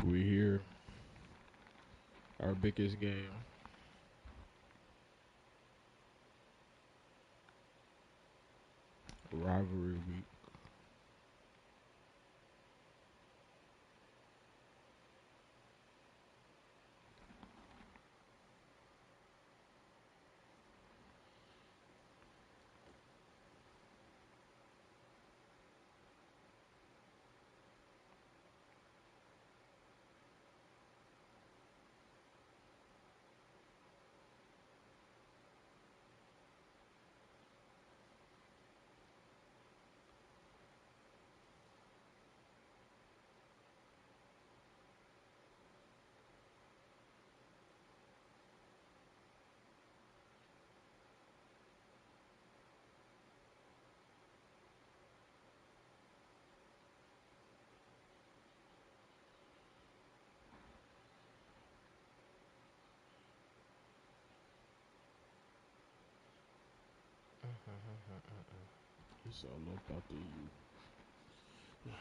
We here. Our biggest game. Rivalry week. It's all about the you.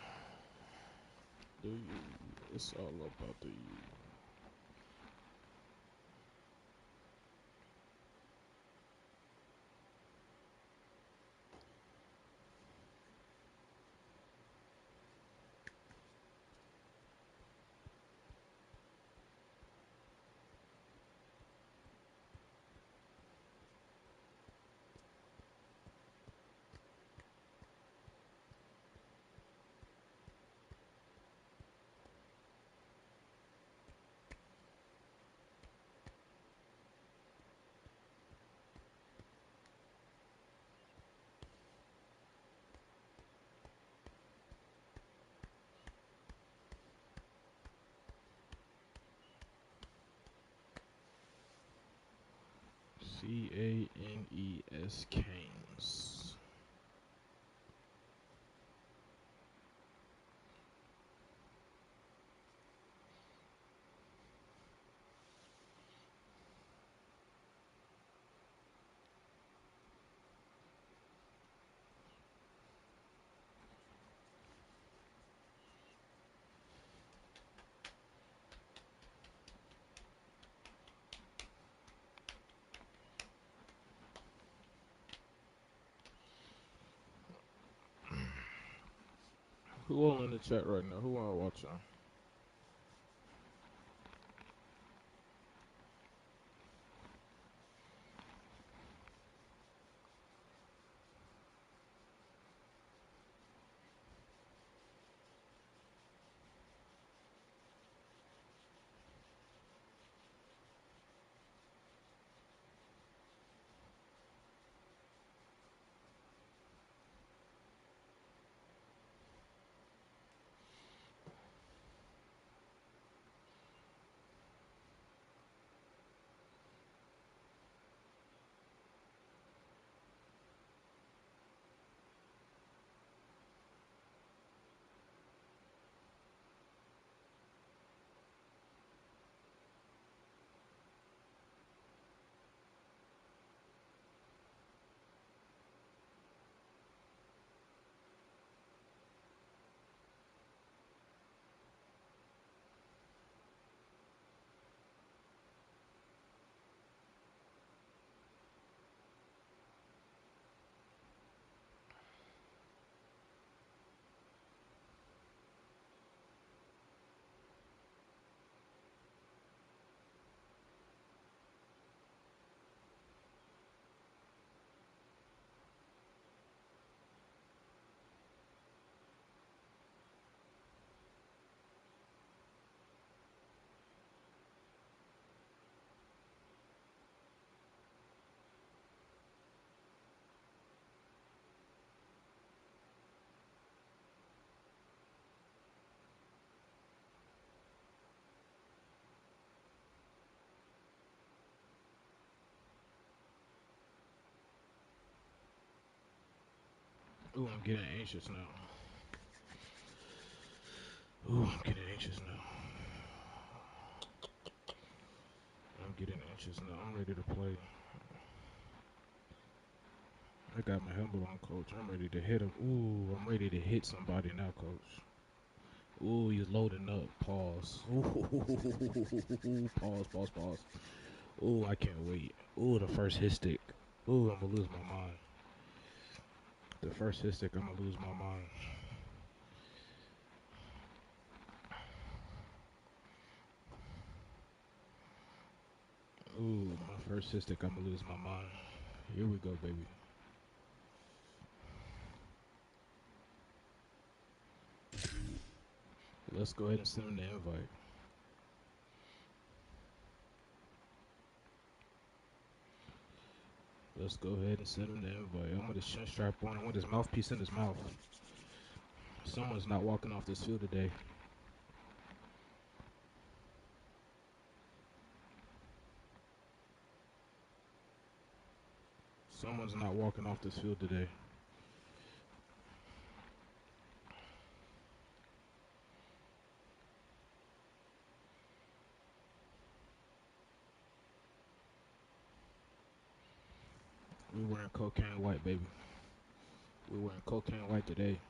The you. It's all about the you. CANES Canes. Who all in the chat right now? Who are watching? Ooh, I'm getting anxious now. Ooh, I'm getting anxious now. I'm getting anxious now. I'm ready to play. I got my helmet on, coach. I'm ready to hit him. Ooh, I'm ready to hit somebody now, coach. Ooh, he's loading up. Pause. Ooh, pause. Ooh, I can't wait. Ooh, the first hit stick. Ooh, I'm gonna lose my mind. The first hit stick, I'm gonna lose my mind. Ooh, my first hit stick, I'm gonna lose my mind. Here we go, baby. Let's go ahead and send him the invite. Let's go ahead and send him the invite. I'm with his chin strap on. I want his mouthpiece in his mouth. Someone's not walking off this field today. Someone's not walking off this field today. We wearing cocaine white, baby. We wearing cocaine white today.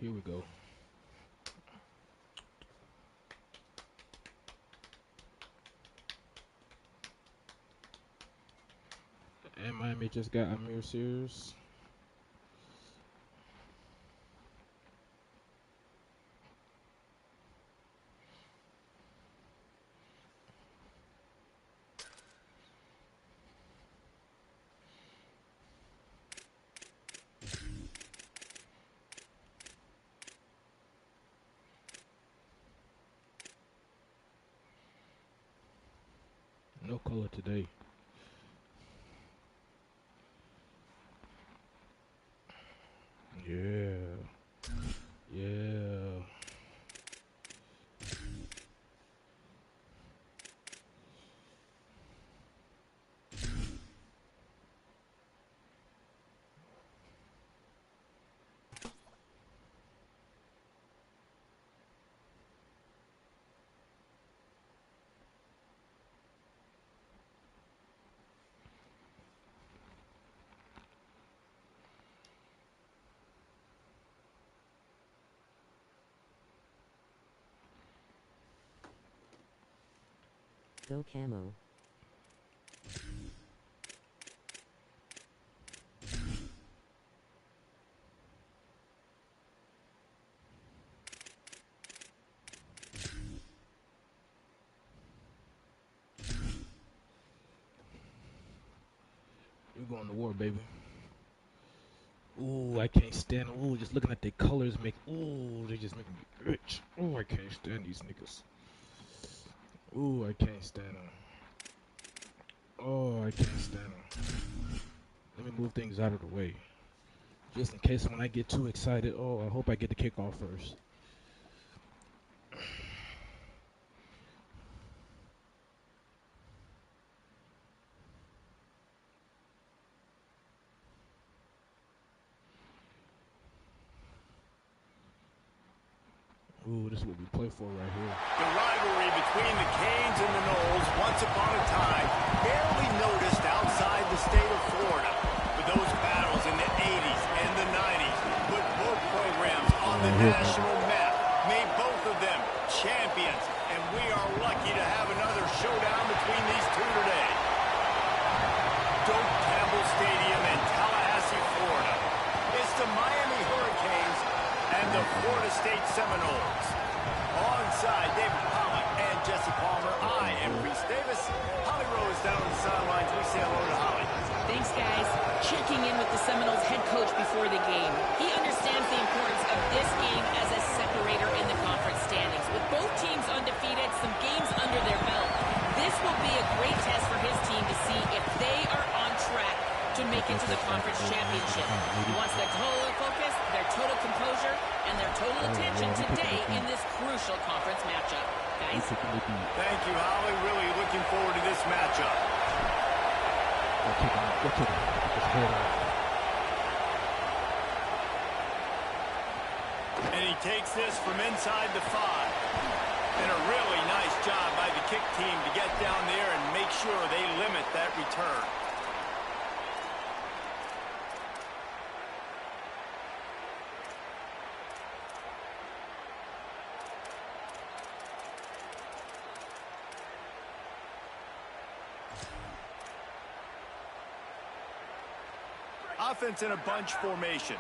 Here we go. And Miami just got Amir Sears. No color today. Yeah. Yeah. Go Camo. We're going to war, baby. Ooh, I can't stand them. Ooh, just looking at their colors make. Ooh, they just making me itch. Ooh, I can't stand these niggas. Ooh, I can't stand them. Oh, I can't stand them. Let me move things out of the way. Just in case when I get too excited. Oh, I hope I get the kickoff first. Ooh, this is what we play for right here. The rivalry between the Canes and the Noles, once upon a time, barely noticed outside the state of Florida. But those battles in the 80s and the 90s put both programs on the national map, made both of them champions, and we are lucky to have another showdown between these two today. Doak Campbell Stadium in Tallahassee, Florida. It's the Miami Hurricanes and the Florida State Seminoles. Onside, David Pollock and Jesse Palmer. I am Reese Davis. Holly Rose down on the sidelines. We say hello to Holly. Thanks, guys. Checking in with the Seminoles head coach before the game. He understands the importance of this game as a separator in the conference standings. With both teams undefeated, some games under their belt, this will be a great test for his team to see if to make it to the conference championship. He wants their total focus, their total composure, and their total attention today in this crucial conference matchup. Guys? Thank you, Holly. Really looking forward to this matchup. And he takes this from inside the 5. And a really nice job by the kick team to get down there and make sure they limit that return. Offense in a bunch formation.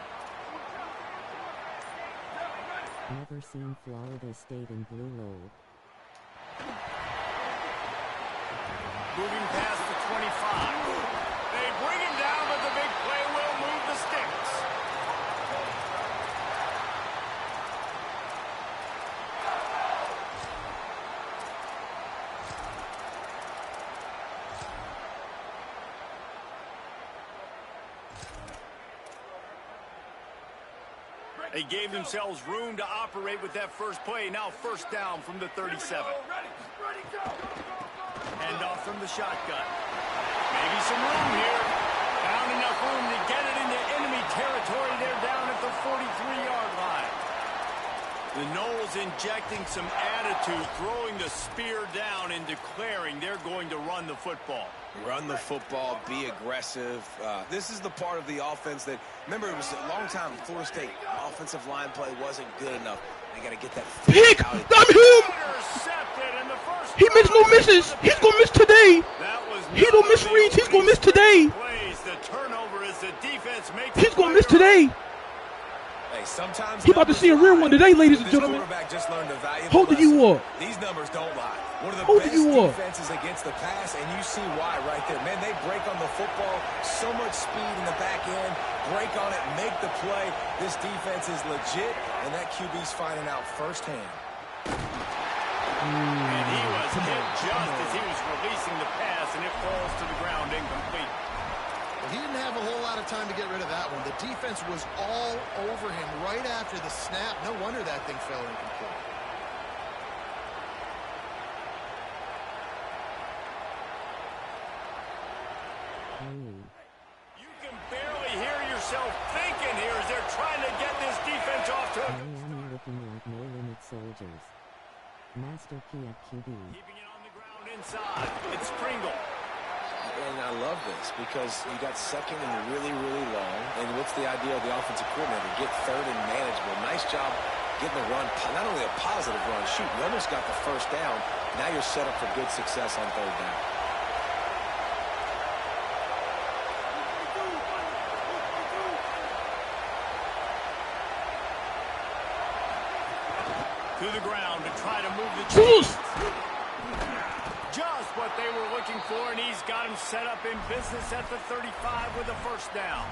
Never seen Florida State in blue load. Moving past the 25. They bring him down, but the big play will move the sticks. They gave themselves room to operate with that first play. Now first down from the 37. Hand off from the shotgun. Maybe some room here. Found enough room to get it into enemy territory. They're down at the 43-yard line. The Noles injecting some attitude, throwing the spear down and declaring they're going to run the football. Run the football, be aggressive. This is the part of the offense that, remember, it was a long time Florida State offensive line play wasn't good enough. They got to get that pick. out. I'm him. He makes no misses. He's gonna miss today. He don't miss reads. He's gonna miss today. He's gonna miss today. Hey, sometimes he about to see a real one today, ladies and gentlemen. Just learned a valuable Hold you up. These numbers don't lie. One of the Hold best defenses against the pass, and you see why right there. Man, they break on the football, so much speed in the back end, break on it, make the play. This defense is legit, and that QB's finding out firsthand. And he was hit just as he was releasing the pass, and it falls to the ground incomplete. He didn't have a whole lot of time to get rid of that one. The defense was all over him right after the snap. No wonder that thing fell incomplete. You can barely hear yourself thinking here as they're trying to get this defense off to Miami looking like no limit soldiers. Master key at QB. Keeping it on the ground inside. It's Pringle. And I love this because you got second and really, really long. And what's the idea of the offensive coordinator? Get third and manageable. Nice job getting the run. Not only a positive run, shoot, you almost got the first down. Now you're set up for good success on third down. To the ground to try to move the chains. Just what they were looking for, and he's got him set up in business at the 35 with a first down.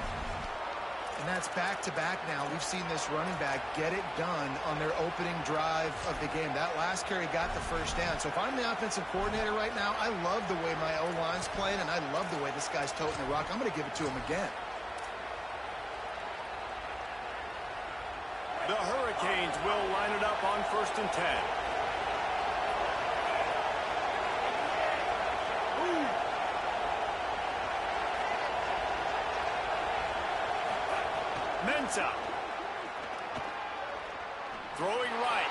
And that's back-to-back now. We've seen this running back get it done on their opening drive of the game. That last carry got the first down. So if I'm the offensive coordinator right now, I love the way my O-line's playing, and I love the way this guy's toting the rock. I'm going to give it to him again. The Hurricanes will line it up on 1st and 10. Mensa. Throwing right.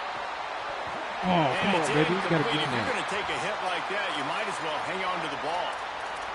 Oh, come on, baby. You gotta If get in you're there. going to take a hit like that, you might as well hang on to the ball.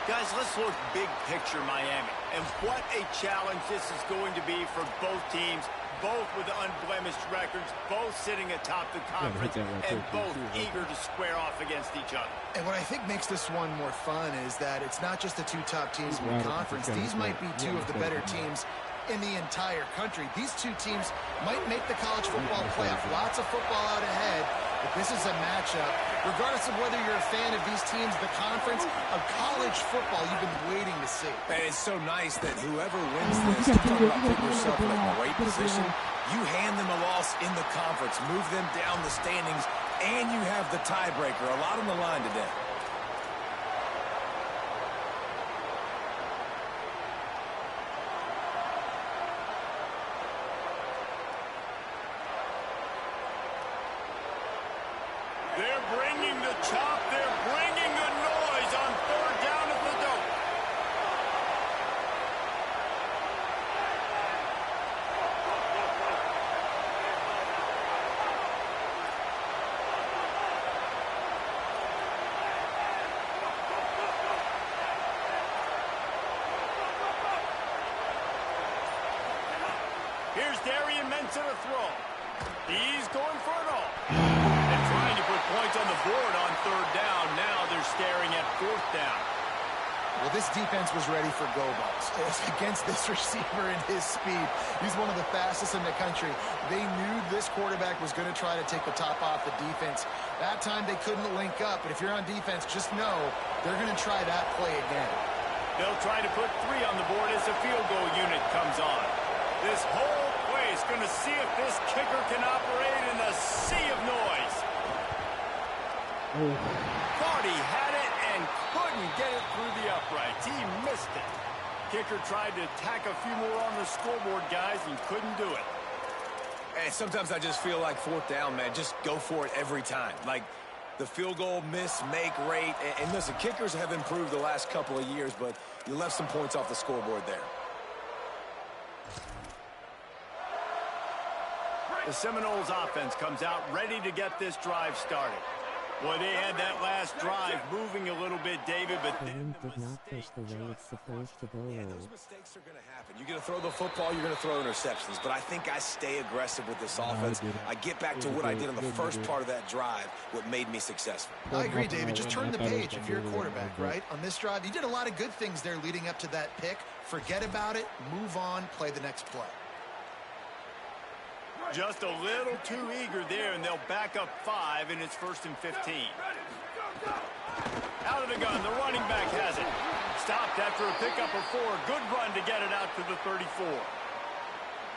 Guys, let's look big picture Miami. And what a challenge this is going to be for both teams, both with unblemished records, both sitting atop the conference, and both eager to square off against each other. And what I think makes this one more fun is that it's not just the two top teams in the conference. These might be two of the better teams in the entire country. These two teams might make the college football playoff. Lots of football out ahead, but this is a matchup. Regardless of whether you're a fan of these teams, the conference of college football you've been waiting to see. And it's so nice that whoever wins this, you talk about putting yourself in a great position. You hand them a loss in the conference, move them down the standings, and you have the tiebreaker. A lot on the line today. They're bringing the chop. They're bringing the noise on third down at the dope. Here's Darian Mensa to throw. He's going for it all. And trying to put points on the board on third down. Now they're staring at fourth down. Well, this defense was ready for go balls. Against this receiver and his speed, he's one of the fastest in the country. They knew this quarterback was going to try to take the top off the defense. That time they couldn't link up, but if you're on defense, just know they're going to try that play again. They'll try to put 3 on the board as the field goal unit comes on. This whole play is going to see if this kicker can operate in a sea of noise. Thought he had it and couldn't get it through the uprights. He missed it. Kicker tried to tack a few more on the scoreboard, guys, and couldn't do it. Hey, sometimes I just feel like fourth down, man. Just go for it every time. Like the field goal miss, make rate. And listen, kickers have improved the last couple of years, but you left some points off the scoreboard there. The Seminoles offense comes out ready to get this drive started. Boy, they had that last drive moving a little bit, David, but Wind did not push the way it's supposed to go. Yeah, those mistakes are going to happen. You're going to throw the football, you're going to throw interceptions, but I think I stay aggressive with this offense. I get back to what I did on the first part of that drive, what made me successful. I agree, David. Just turn the page if you're a quarterback, right? On this drive, you did a lot of good things there leading up to that pick. Forget about it, move on, play the next play. just a little too eager there, and they'll back up 5, and it's 1st and 15. Out of the gun, the running back has it. Stopped after a pickup of 4. Good run to get it out to the 34.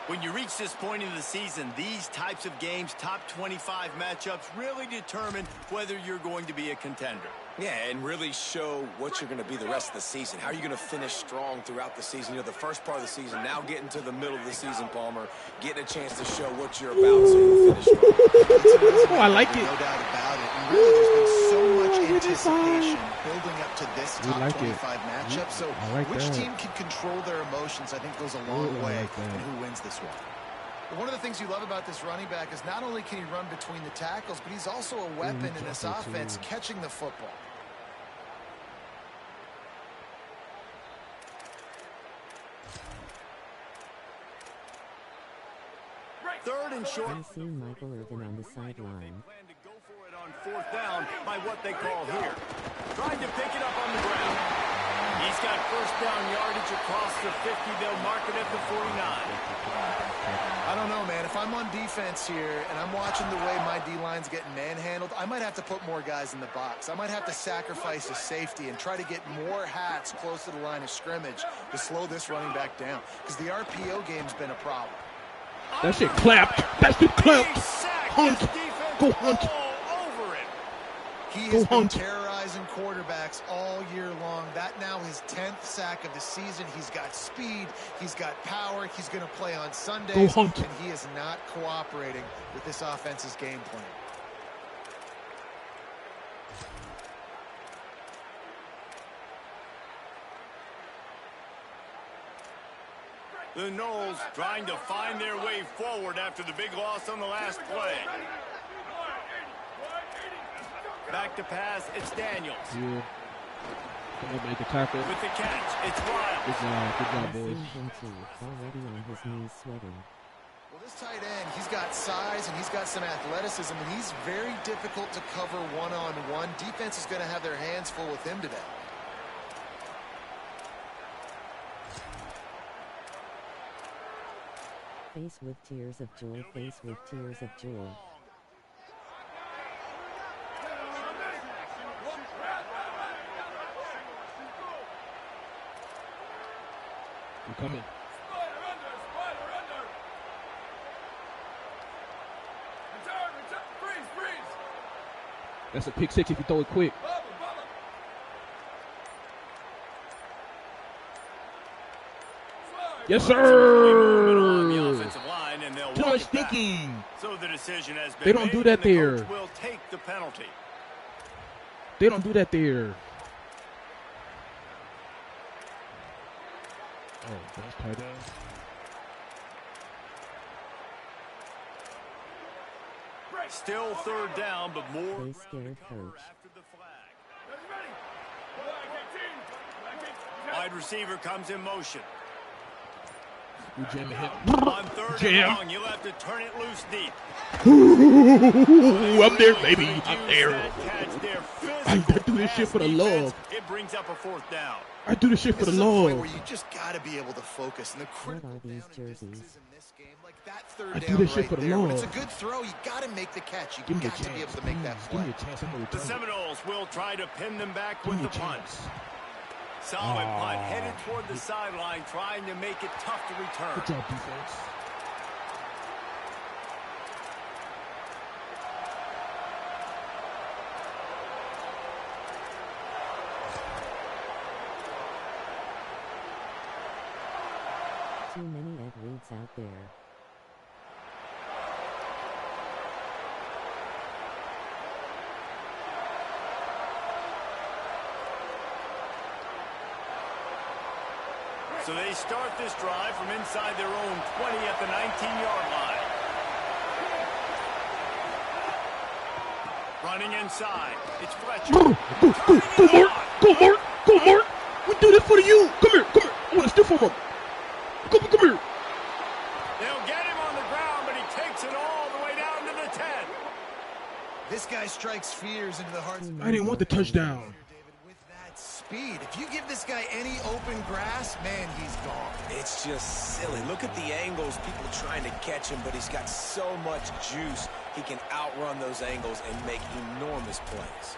When you reach this point in the season, these types of games, top 25 matchups, really determine whether you're going to be a contender. Yeah, and really show what you're going to be the rest of the season. How are you going to finish strong throughout the season? You know, the first part of the season, now getting to the middle of the season, Palmer, getting a chance to show what you're about so you can finish strong. Oh, I like it. No doubt about it. And really, there's been so much anticipation building up to this top 25 matchup. So which team can control their emotions, I think, goes a long way in who wins this one. But one of the things you love about this running back is not only can he run between the tackles, but he's also a weapon in this offense, catching the football. Third and short. I see Michael Irvin on the sideline. Plan to go for it on 4th down by what they call here. Trying to pick it up on the ground. He's got 1st down yardage across the 50. They'll mark it at the 49. I don't know, man. If I'm on defense here and I'm watching the way my D-line's getting manhandled, I might have to put more guys in the box. I might have to sacrifice a safety and try to get more hats close to the line of scrimmage to slow this running back down, because the RPO game's been a problem. That shit clapped. That shit clapped. Hunt. Go Hunt. He has been terrorizing quarterbacks all year long. That now his 10th sack of the season. He's got speed. He's got power. He's going to play on Sundays. Go Hunt. And he is not cooperating with this offense's game plan. The Noles trying to find their way forward after the big loss on the last play. Back to pass, it's Daniels. Yeah. Make a tackle. With the catch, it's Wild. Good job, boys. Already on his knees sweating. Well, this tight end, he's got size and he's got some athleticism, and he's very difficult to cover one-on-one. Defense is going to have their hands full with him today. Face with tears of joy, face with tears of joy. We're coming. That's a pick 6 if you throw it quick. Yes, sir. 20. start it back. stinking. So the decision has been They don't made, do that and the there. coach will take the penalty. They don't do that there. Oh, that's tight end. Still third down, but more They ground to scared cover coach. after the flag. Wide receiver comes in motion. We jam him. On third and long, you'll have to turn it loose deep. Ooh, I'm there, baby. Really I'm use there. that catch there. I Physical do this shit for the pass defense. love. It brings up a fourth down. I do this shit for This the is a point love. where you just got to be able to focus. And the critical are these down and jerseys? distances in this game, like that third I do down this shit right for the there. When it's a love. good throw, you got to make the catch. You Give me a got to be able chance, to make that please. play. Give me a chance. I'm gonna The return it. Seminoles will try to pin them back Give with me the a punt. chance. Solid punt, headed toward the sideline, trying to make it tough to return. Good job, defense. Too many Ed Reeds out there. So they start this drive from inside their own 20 at the 19-yard line. Running inside. It's Fletcher. Go, Mark. Go, Mark. Go, Mark. We do this for you. Come here. Come here. I want to steal from him. Come here. They'll get him on the ground, but he takes it all the way down to the 10. This guy strikes fears into the hearts of I didn't want the touchdown. David with that speed. If you give this guy any open grass, man, he's gone. It's just silly. Look at the angles, people trying to catch him, but he's got so much juice. He can outrun those angles and make enormous plays.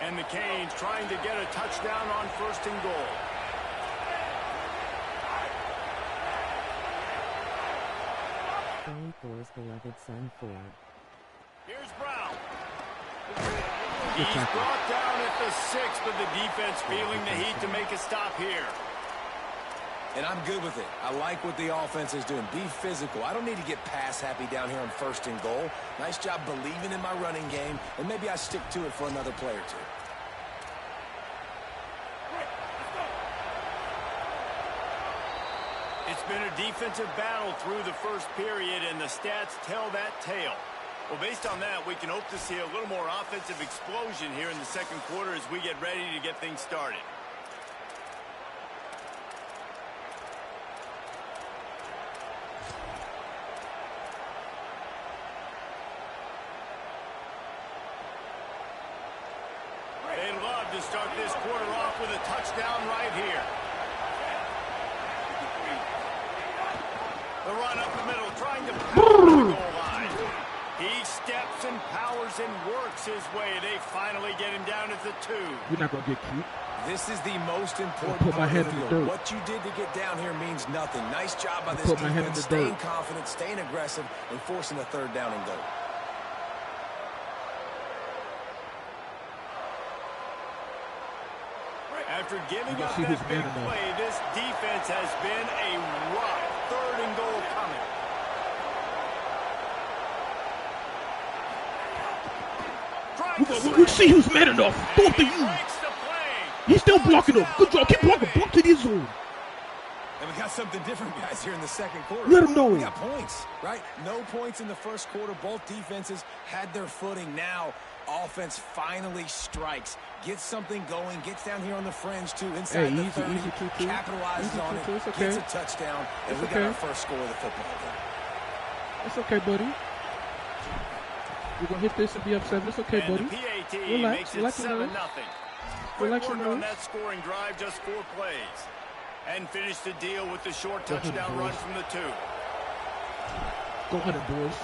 And the Canes trying to get a touchdown on first and goal. Thor's beloved son Ford. Here's Brown. He's brought down at the 6, but the defense feeling the heat to make a stop here. And I'm good with it. I like what the offense is doing. Be physical. I don't need to get pass happy down here on first and goal. Nice job believing in my running game, and maybe I stick to it for another play or two. It's been a defensive battle through the first period, and the stats tell that tale. Well, based on that, we can hope to see a little more offensive explosion here in the second quarter as we get ready to get things started. They love to start this quarter off with a touchdown right here. The run up the middle, trying to pound the goal line. He steps and powers and works his way. They finally get him down at the 2. You're not going to get cute. This is the most important put my part head of the in the field. dirt. What you did to get down here means nothing. Nice job by this put my head in defense, the dirt. staying confident, staying aggressive, and forcing a third down and goal. After giving You up see that who's big man enough. play, this defense has been a rough third and goal coming. We see who's man enough. Both of you. He's still blocking him. Good job. Keep blocking. Block to the zone. And we got something different, guys, here in the second quarter. Let him know. We got points, right? No points in the first quarter. Both defenses had their footing. Now, offense finally strikes. Gets something going. Gets down here on the fringe, too. Inside the 30. Easy, 2-2. Capitalizes Easy, on 2-2. it. It's okay. Gets a touchdown. And It's we okay. got our first score of the football game. It's okay, buddy. We're going to hit this and be up 7. It's okay, buddy. And the PAT Relax. makes Relax it your 7-0. nerves. Quick Relax your work on nerves. that scoring drive, just 4 plays. And finish the deal with the short Go ahead, touchdown boys. run from the 2. Go ahead, boys.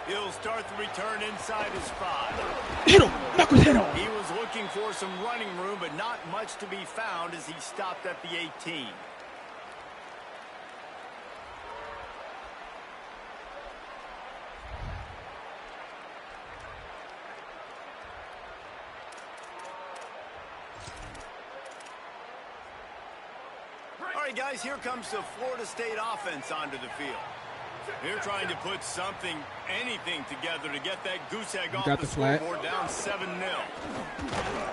He'll start the return inside his 5. Hit him. Knock his head off. He was looking for some running room, but not much to be found as he stopped at the 18. right, guys, here comes the Florida State offense onto the field. They're trying to put something, anything together to get that goose egg off the scoreboard down 7-0.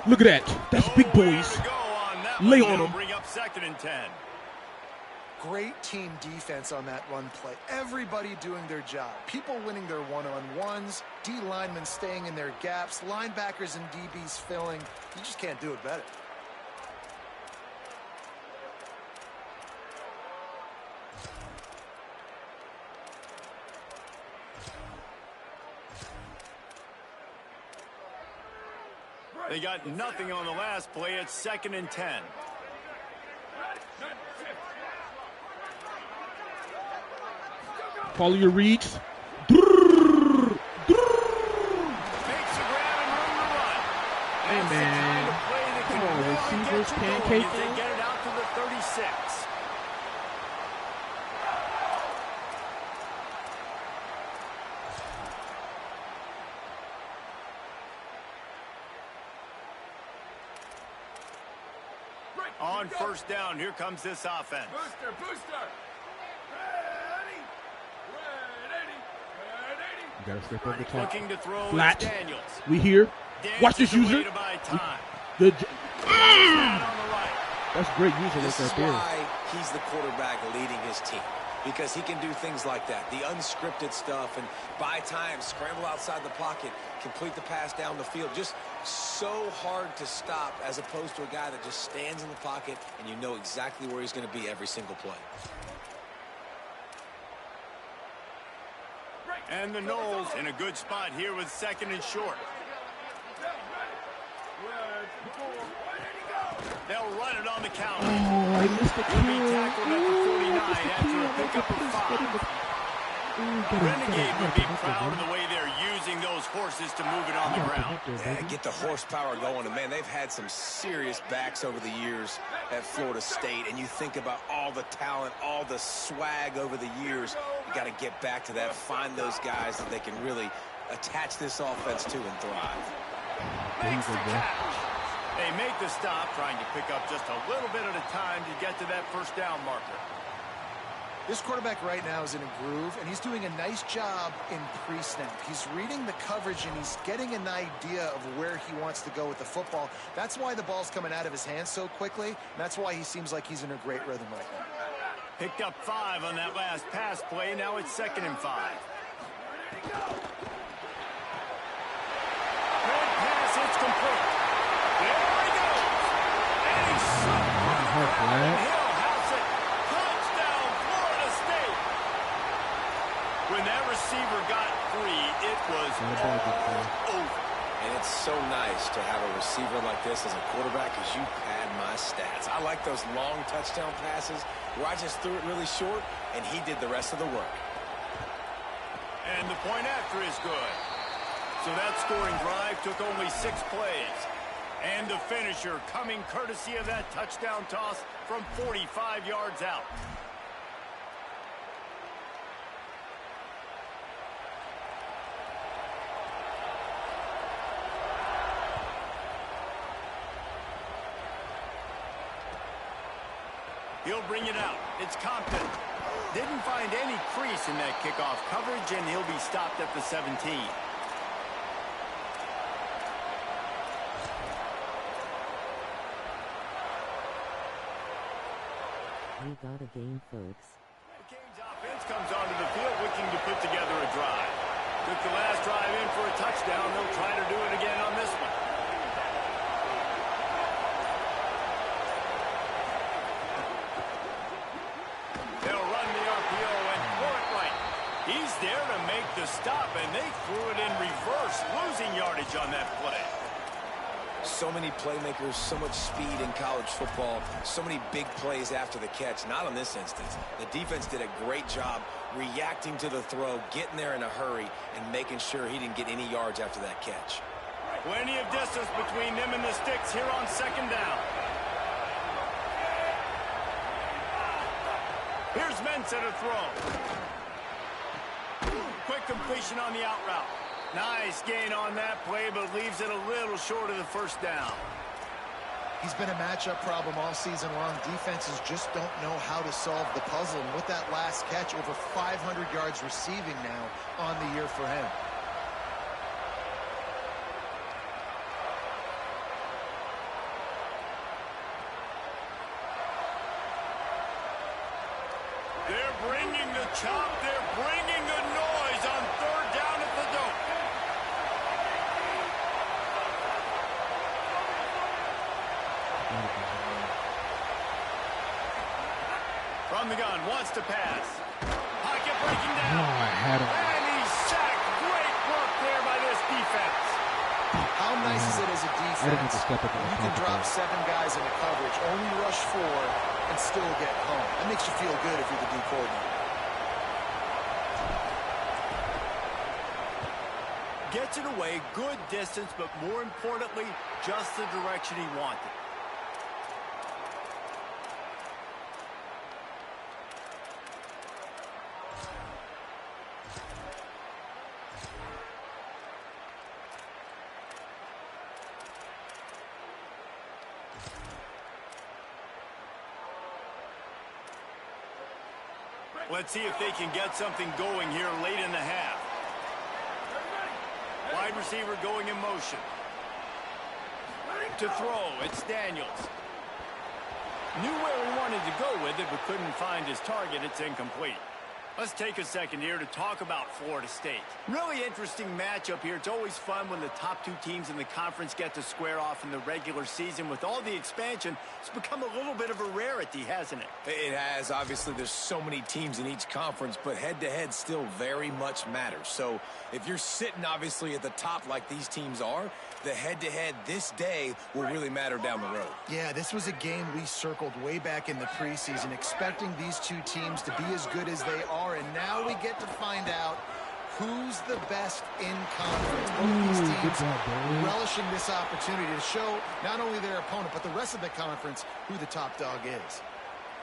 Look at that. That's big boys. Lay on them. Bring up 2nd and 10. Great team defense on that run play. Everybody doing their job. People winning their one-on-ones, D linemen staying in their gaps, linebackers and DBs filling. You just can't do it better. They got nothing on the last play. It's 2nd and 10. Follow your reads. Makes a grab and room to run. Hey, man. Come on, receivers, pancake. They get it out to the 36. On 1st down, here comes this offense. Booster. You gotta step over the top. Looking to throw Flat. Daniels. We here. Watch this Dances away user. to buy time. Good. On the right. That's great user This right is there. why he's the quarterback leading his team, because he can do things like that, the unscripted stuff, and buy time, scramble outside the pocket, complete the pass down the field. Just so hard to stop as opposed to a guy that just stands in the pocket and you know exactly where he's going to be every single play. And the Knowles in a good spot here with 2nd and short. They'll run it on the counter. Oh, I missed the He'll be kill. tackled at the 49 after a pickup of 5. Renegade would be proud of the way they're using those horses to move it on the ground. Yeah, get the horsepower going. And, man, they've had some serious backs over the years at Florida State. And you think about all the talent, all the swag over the years. You got to get back to that, find those guys that they can really attach this offense to and thrive. Makes the catch. They make the stop, trying to pick up just a little bit at a time to get to that 1st down marker. This quarterback right now is in a groove, and he's doing a nice job in pre-snap. He's reading the coverage, and he's getting an idea of where he wants to go with the football. That's why the ball's coming out of his hands so quickly, and that's why he seems like he's in a great rhythm right now. Picked up 5 on that last pass play. Now it's 2nd and 5. Good pass. It's complete. There he goes. And he's shot. Hill has it. Touchdown, Florida State. When that receiver got free, it was all over. And it's so nice to have a receiver like this as a quarterback, because you pad my stats. I like those long touchdown passes where I just threw it really short, and he did the rest of the work. And the point after is good. So that scoring drive took only 6 plays. And the finisher coming courtesy of that touchdown toss from 45 yards out. He'll bring it out. It's Compton. Didn't find any crease in that kickoff coverage, and he'll be stopped at the 17. We got a game, folks. Canes offense comes onto the field looking to put together a drive. Took the last drive in for a touchdown. They'll try to do it again on this one. They'll run the RPO and throw it right. He's there to make the stop, and they threw it in reverse, losing yardage on that play. So many playmakers, so much speed in college football, so many big plays after the catch. Not in this instance. The defense did a great job reacting to the throw, getting there in a hurry, and making sure he didn't get any yards after that catch. Plenty of distance between them and the sticks here on 2nd down. Here's Mensah to throw. Quick completion on the out route. Nice gain on that play, but leaves it a little short of the 1st down. He's been a matchup problem all season long. Defenses just don't know how to solve the puzzle. And with that last catch, over 500 yards receiving now on the year for him. They're bringing the chop. They're bringing the noise on third down at the dope. From the gun, wants to pass. Pocket breaking down. Oh, I had him. And he's sacked. Great work there by this defense. How nice is it as a defense? You can drop 7 guys into coverage, only rush 4, and still get home. That makes you feel good if you're the D coordinator. Gets it away, good distance, but more importantly, just the direction he wanted. Let's see if they can get something going here late in the half. Wide receiver going in motion. To throw, it's Daniels. Knew where he wanted to go with it, but couldn't find his target. It's incomplete. Let's take a second here to talk about Florida State. Really interesting matchup here. It's always fun when the top 2 teams in the conference get to square off in the regular season. With all the expansion, it's become a little bit of a rarity, hasn't it? It has. Obviously, there's so many teams in each conference, but head-to-head still very much matters. So if you're sitting, obviously, at the top like these teams are, the head-to-head this day will really matter down the road. Yeah, this was a game we circled way back in the preseason, expecting these 2 teams to be as good as they are, and now we get to find out who's the best in conference. Both of these teams relishing this opportunity to show not only their opponent, but the rest of the conference who the top dog is.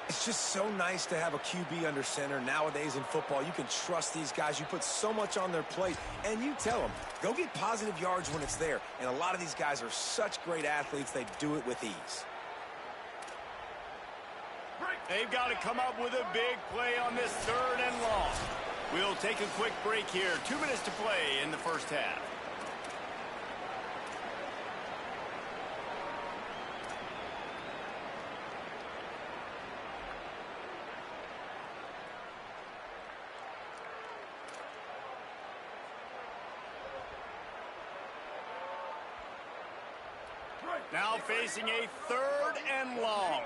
It's just so nice to have a QB under center. Nowadays in football, you can trust these guys. You put so much on their plate, and you tell them, go get positive yards when it's there. And a lot of these guys are such great athletes, they do it with ease. They've got to come up with a big play on this 3rd and long. We'll take a quick break here. 2 minutes to play in the first half. Now facing a 3rd and long.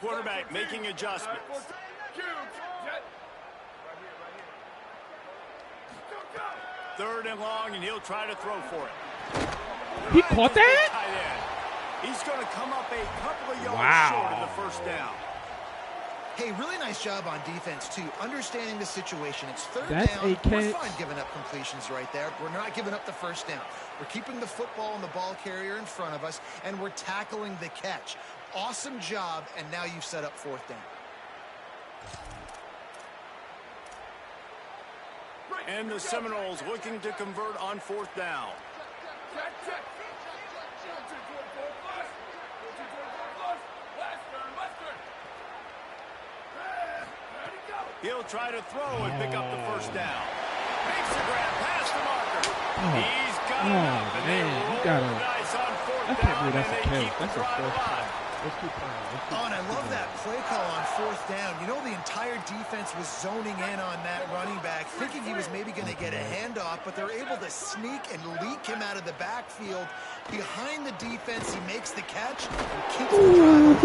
Quarterback making adjustments. 3rd and long, and he'll try to throw for it. He caught that? He's going to come up a couple of yards short of the first down. Hey, really nice job on defense, too. Understanding the situation. It's 3rd That's down. a catch. We're fine giving up completions right there. We're not giving up the first down. We're keeping the football and the ball carrier in front of us, and we're tackling the catch. Awesome job, and now you've set up 4th down. And the Seminoles looking to convert on 4th down. He'll try to throw and pick up the first down. Makes the grab past the marker. He's got enough, and they roll the dice on 4th down, and they keep the drive alive. And I love that play call on 4th down. You know, the entire defense was zoning in on that running back, thinking he was maybe going to get a handoff, but they're able to sneak and leak him out of the backfield. Behind the defense, he makes the catch and keeps the drive.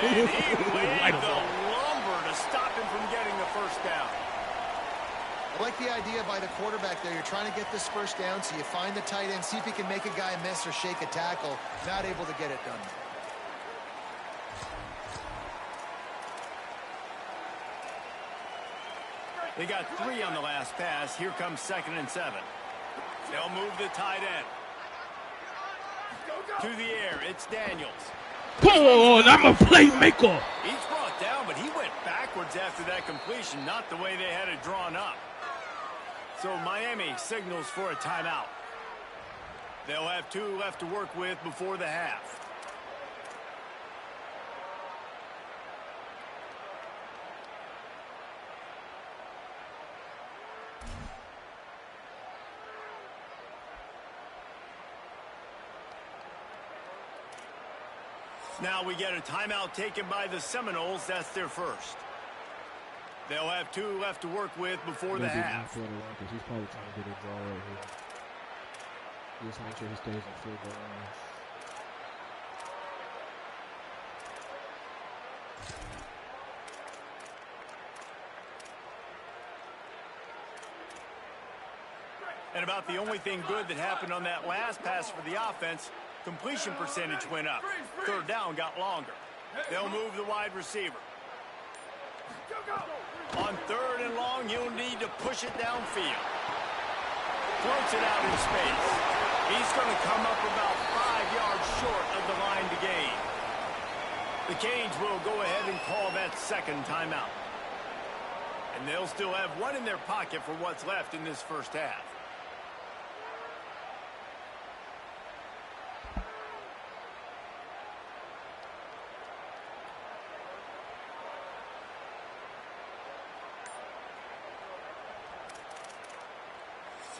And he laid the lumber to stop him from getting the first down. I like the idea by the quarterback there. You're trying to get this first down, so you find the tight end, see if he can make a guy miss or shake a tackle. Not able to get it done. They got 3 on the last pass. Here comes 2nd and 7. They'll move the tight end. To the air, it's Daniels. Come on, I'm a playmaker. He's brought down, but he went backwards after that completion, not the way they had it drawn up. So Miami signals for a timeout. They'll have 2 left to work with before the half. Now we get a timeout taken by the Seminoles. That's their first. They'll have 2 left to work with before the half. He's probably trying to get a draw right here. Just make sure he stays in field goal range. And about the only thing good that happened on that last pass for the offense, completion percentage went up. Third down got longer. They'll move the wide receiver. On 3rd and long, he'll need to push it downfield. Floats it out in space. He's going to come up about 5 yards short of the line to gain. The Canes will go ahead and call that second timeout. And they'll still have 1 in their pocket for what's left in this first half.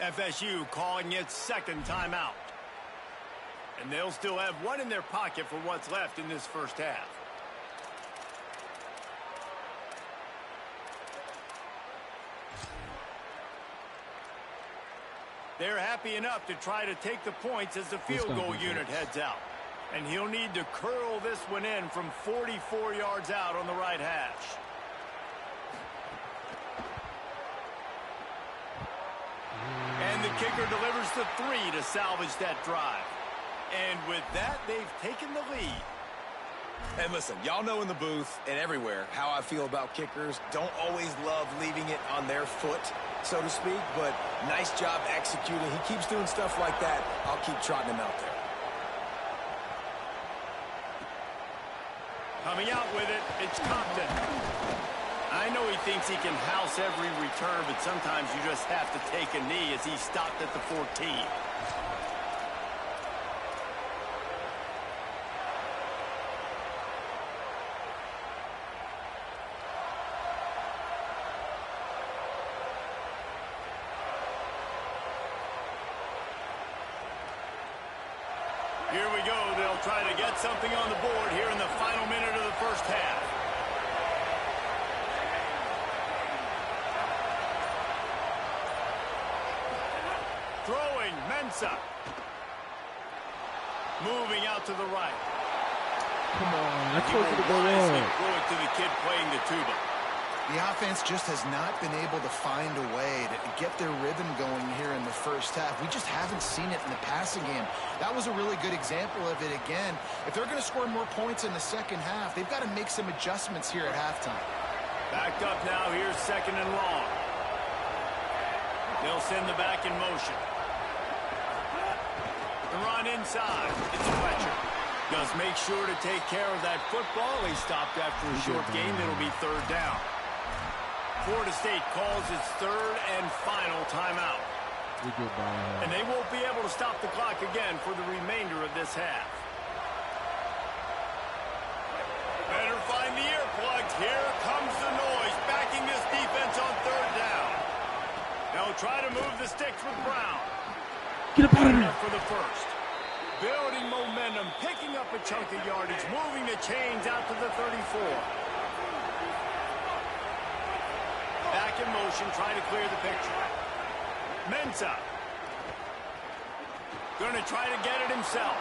FSU calling its second timeout. And they'll still have 1 in their pocket for what's left in this first half. They're happy enough to try to take the points as the field goal unit heads out. And he'll need to curl this one in from 44 yards out on the right hash. And the kicker delivers the 3 to salvage that drive. And with that, they've taken the lead. And listen, y'all know in the booth and everywhere how I feel about kickers. Don't always love leaving it on their foot, so to speak, but nice job executing. He keeps doing stuff like that. I'll keep trotting him out there. Coming out with it, it's Compton. I know he thinks he can house every return, but sometimes you just have to take a knee as he stopped at the 14. Here we go. They'll try to get something on the board here in the final minute of the first half. Throwing, Mensah. Moving out to the right. Come on, I told you to go Throw long. it to the kid playing the tuba. The offense just has not been able to find a way to get their rhythm going here in the first half. We just haven't seen it in the passing game. That was a really good example of it again. If they're going to score more points in the second half, they've got to make some adjustments here at halftime. Backed up now. Here's 2nd and long. They'll send the back in motion. The run inside. It's Fletcher. Does make sure to take care of that football. He stopped after a short game. It'll be 3rd down. Florida State calls its 3rd and final timeout. And they won't be able to stop the clock again for the remainder of this half. Better find the earplugs. Here comes the noise, backing this defense on 3rd down. They'll try to move the sticks with Brown. Get up out of there. For the first. Building momentum, picking up a chunk of yardage, moving the chains out to the 34. Back in motion, trying to clear the picture. Mensah. Going to try to get it himself.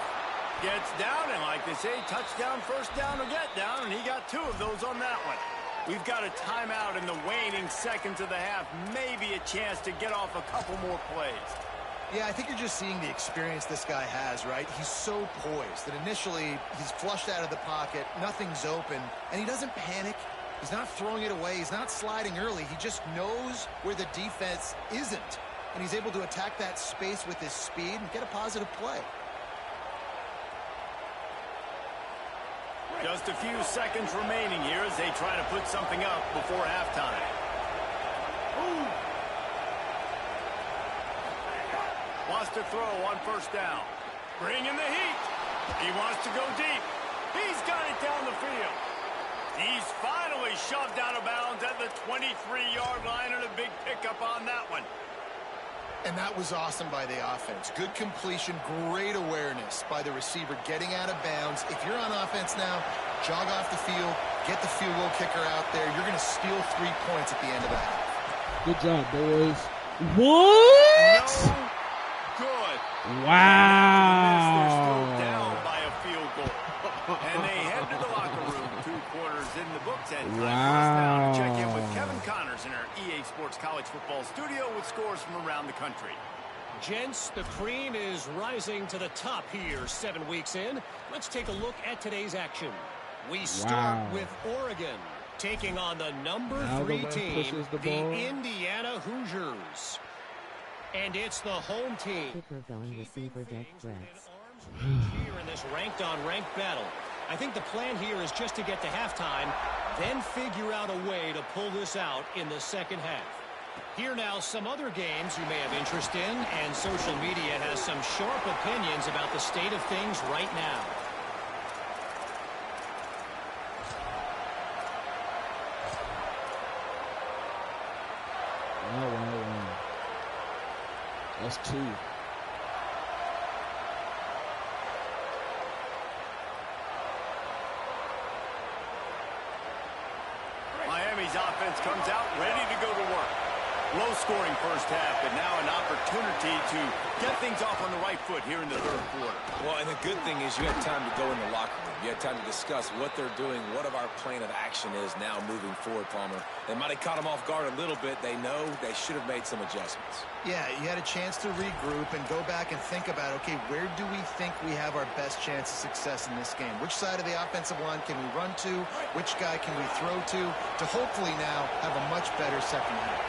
Gets down, and like they say, touchdown, first down, or get down, and he got 2 of those on that one. We've got a timeout in the waning seconds of the half, maybe a chance to get off a couple more plays. Yeah, I think you're just seeing the experience this guy has, right? He's so poised that initially he's flushed out of the pocket, nothing's open, and he doesn't panic. He's not throwing it away. He's not sliding early. He just knows where the defense isn't, and he's able to attack that space with his speed and get a positive play. Just a few seconds remaining here as they try to put something up before halftime. Wants to throw on 1st down. Bringing the heat. He wants to go deep. He's got it down the field. He's finally shoved out of bounds at the 23-yard line, and a big pickup on that one. And that was awesome by the offense. Good completion, great awareness by the receiver getting out of bounds. If you're on offense now, jog off the field, get the field goal kicker out there. You're going to steal 3 points at the end of the half. Good job, boys. What? No good. Wow. They're still down by a field goal. And they head to the locker room. 2 quarters in the books. And time for us now to check in with Kevin Connors in our EA Sports College Football studio with scores from around the country. Gents, the cream is rising to the top here 7 weeks in. Let's take a look at today's action. We start with Oregon taking on the number 3 team, the Indiana Hoosiers. And it's the home team. Kicker going receiver dead threats. Here in this ranked-on-ranked battle. I think the plan here is just to get to halftime, then figure out a way to pull this out in the second half. Here now, some other games you may have interest in, and social media has some sharp opinions about the state of things right now. Wow. That's 2. Miami's offense comes out ready to go to work. Low-scoring first half, but now an opportunity to get things off on the right foot here in the third quarter. Well, and the good thing is you had time to go in the locker room. You had time to discuss what they're doing, what of our plan of action is now moving forward, Palmer. They might have caught them off guard a little bit. They know they should have made some adjustments. Yeah, you had a chance to regroup and go back and think about, okay, where do we think we have our best chance of success in this game? Which side of the offensive line can we run to? Which guy can we throw to hopefully now have a much better second half?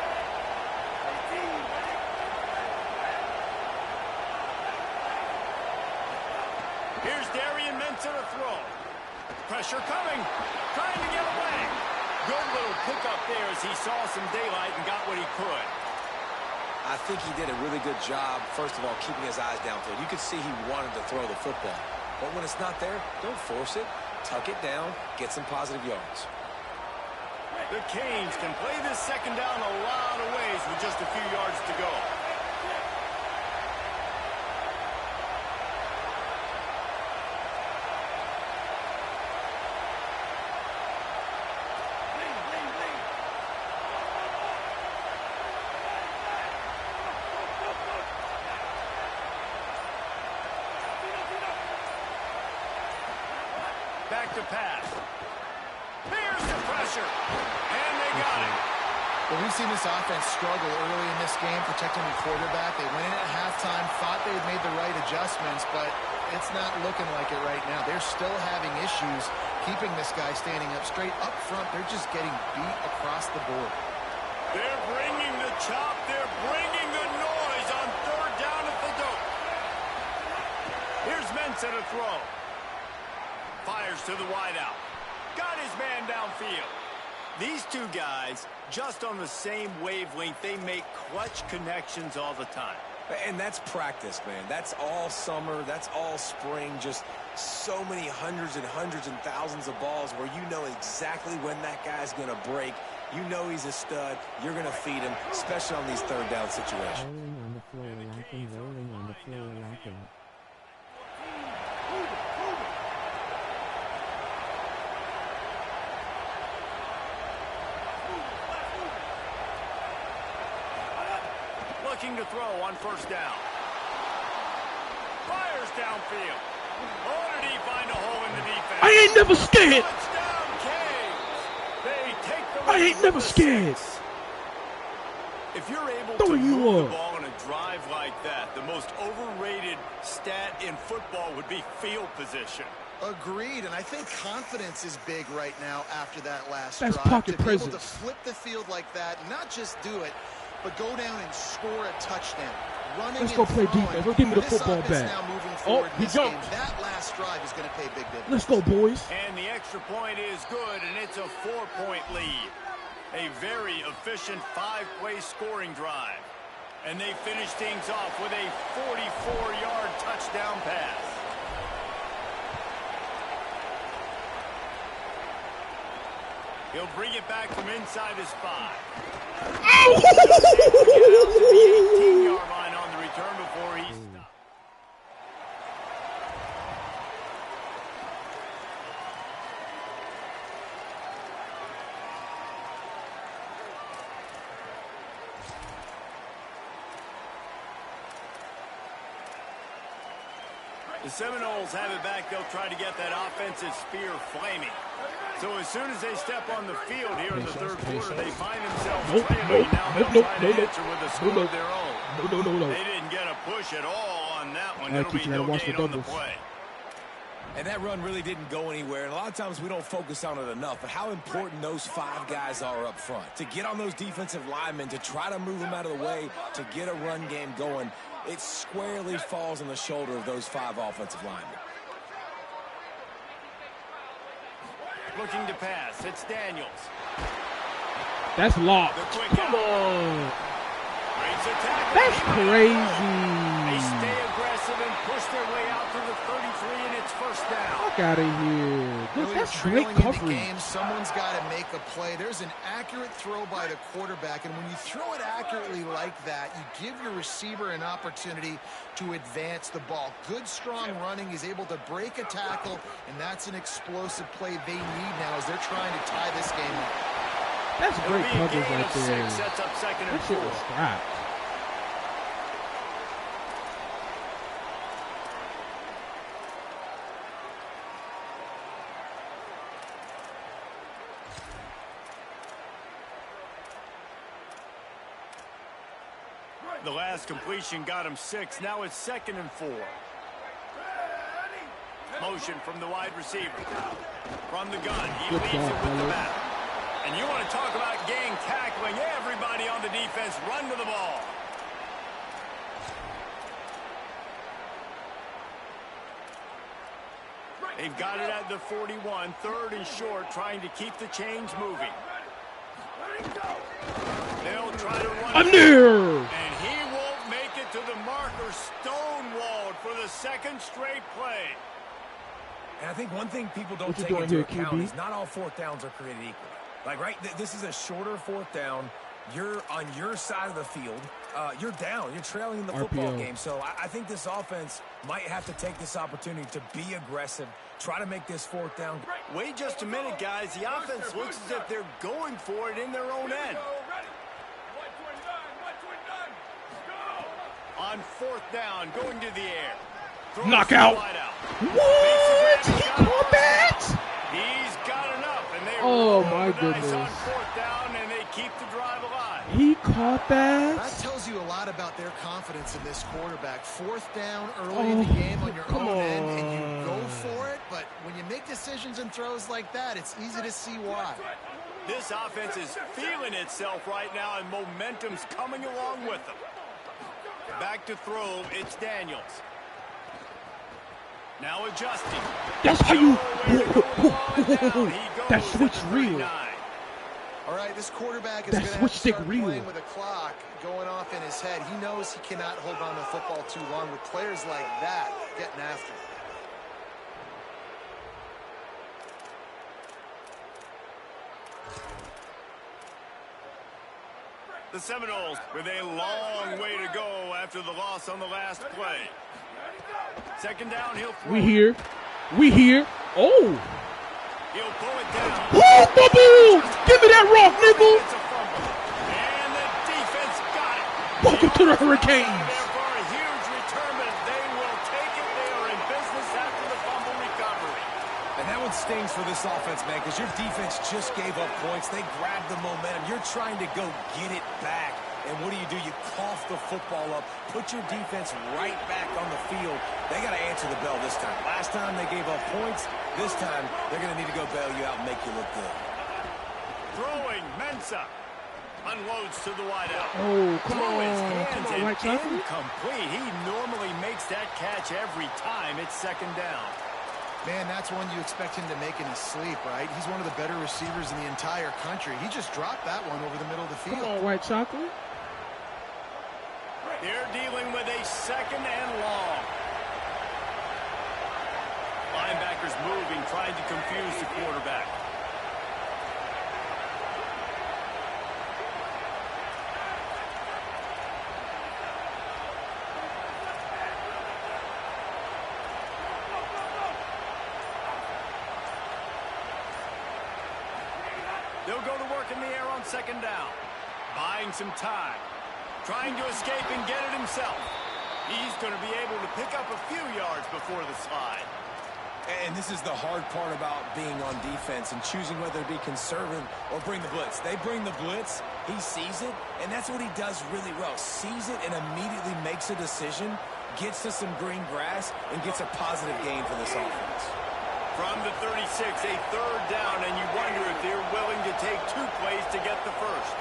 To the throw. Pressure coming. Trying to get away. Good little pickup there as he saw some daylight and got what he could. I think he did a really good job, first of all, keeping his eyes downfield. You could see he wanted to throw the football. But when it's not there, don't force it. Tuck it down. Get some positive yards. The Canes can play this second down a lot of ways with just a few yards to go. Back to pass. Here's the pressure. And they got it. Well, we've seen this offense struggle early in this game, protecting the quarterback. They went in at halftime, thought they had made the right adjustments, but it's not looking like it right now. They're still having issues keeping this guy standing up straight. Up front, they're just getting beat across the board. They're bringing the chop. They're bringing the noise on third down at the dope. Here's Mensah to throw. Fires to the wideout. Got his man downfield. These two guys, just on the same wavelength, they make clutch connections all the time. And that's practice, man. That's all summer. That's all spring. Just so many hundreds and thousands of balls where you know exactly when that guy's going to break. You know he's a stud. You're going to feed him, especially on these third down situations. Rolling on the floor, laughing, rolling on the floor, laughing. Looking to throw on first down. Fires downfield. Oh, did he find a hole in the defense? I ain't never scared. Touchdown, Canes. They take the I ain't never scared. If you're able Throw to you move up. the ball on a drive like that, the most overrated stat in football would be field position. Agreed, and I think confidence is big right now after that last That's drive. pocket to be able to presence. flip the field like that, not just do it, but go down and score a touchdown. Running Let's go and play throwing. defense. Let's give me the This football offense back. now moving forward in He this game, jumped. that last drive is going to pay big dividends. Let's go, boys. And the extra point is good, and it's a 4-point lead. A very efficient 5-play scoring drive. And they finish things off with a 44-yard touchdown pass. He'll bring it back from inside his 5. He'll get out to the 18-yard line on the return before he stopped. The Seminoles have it back. They'll try to get that offensive spear flaming. So as soon as they step on the field here in the third quarter, they find themselves trailing. Now they'll try to answer with a score of their own. They didn't get a push at all on that one. It'll be no gain on the play. And that run really didn't go anywhere. And a lot of times we don't focus on it enough, but how important those 5 guys are up front. To get on those defensive linemen, to try to move them out of the way, to get a run game going, it squarely falls on the shoulder of those 5 offensive linemen. Looking to pass. It's Daniels. That's locked. Come on. That's crazy. They stay aggressive and push their way out to the 33, and it's first down. Fuck out of here. That's great coverage. Someone's got to make a play. There's an accurate throw by the quarterback, and when you throw it accurately like that, you give your receiver an opportunity to advance the ball. Good, strong running. He's able to break a tackle, and that's an explosive play they need now as they're trying to tie this game up. That's great coverage right there. Sets up second and that shit was scrapped. The last completion got him 6. Now it's second and 4. Motion from the wide receiver. From the gun. He leads it with the back. And you want to talk about gang tackling. Everybody on the defense run to the ball. They've got it at the 41. 3rd and short, trying to keep the chains moving. They'll try to run. I'm there. And he won't make it to the marker. Stonewalled for the 2nd straight play. And I think one thing people don't take into account is not all 4th downs are created equally. Like, right, this is a shorter 4th down. You're on your side of the field. You're down. You're trailing in the football game. So I think this offense might have to take this opportunity to be aggressive, try to make this 4th down. Wait just a minute, guys. The offense looks as if they're going for it in their own end. On 4th down, going to the air. Knockout. What? He caught that? He's got enough, and they my goodness. On 4th down, and they keep the drive alive. He caught that? That tells you a lot about their confidence in this quarterback. 4th down early in the game on your own end, and you go for it. But when you make decisions and throws like that, it's easy to see why. This offense is feeling itself right now, and momentum's coming along with them. Back to throw, it's Daniels. Now adjusting. That's how you... That switch real. All right, this quarterback is going to have to start playing with a clock going off in his head. He knows he cannot hold on to the football too long with players like that getting after him. The Seminoles with a long way to go after the loss on the last play. 2nd down, he'll throw. We here. Oh. He'll pull it down. Oh, bubble! Give me that rock, nigga! It's a fumble. And the defense got it. Welcome to the Hurricanes. There for a huge return, but they will take it. They are in business after the fumble recovery. And that one stings for this offense, man, because your defense just gave up points. They grabbed the momentum. You're trying to go get it back. And what do? You cough the football up, put your defense right back on the field. They got to answer the bell this time. Last time they gave up points. This time they're going to need to go bail you out and make you look good. Throwing, Mensah unloads to the wideout. Oh, come on, White Chocolate. Incomplete. He normally makes that catch every time. It's 2nd down. Man, that's one you expect him to make in his sleep, right? He's one of the better receivers in the entire country. He just dropped that one over the middle of the field. Come on, White Chocolate. They're dealing with a 2nd and long. Linebackers moving, trying to confuse the quarterback. They'll go to work in the air on 2nd down. Buying some time. Trying to escape and get it himself. He's going to be able to pick up a few yards before the slide. And this is the hard part about being on defense and choosing whether to be conservative or bring the blitz. They bring the blitz, he sees it, and that's what he does really well. Sees it and immediately makes a decision, gets to some green grass, and gets a positive gain for this offense. From the 36, a 3rd down, and you wonder if they're willing to take 2 plays to get the first.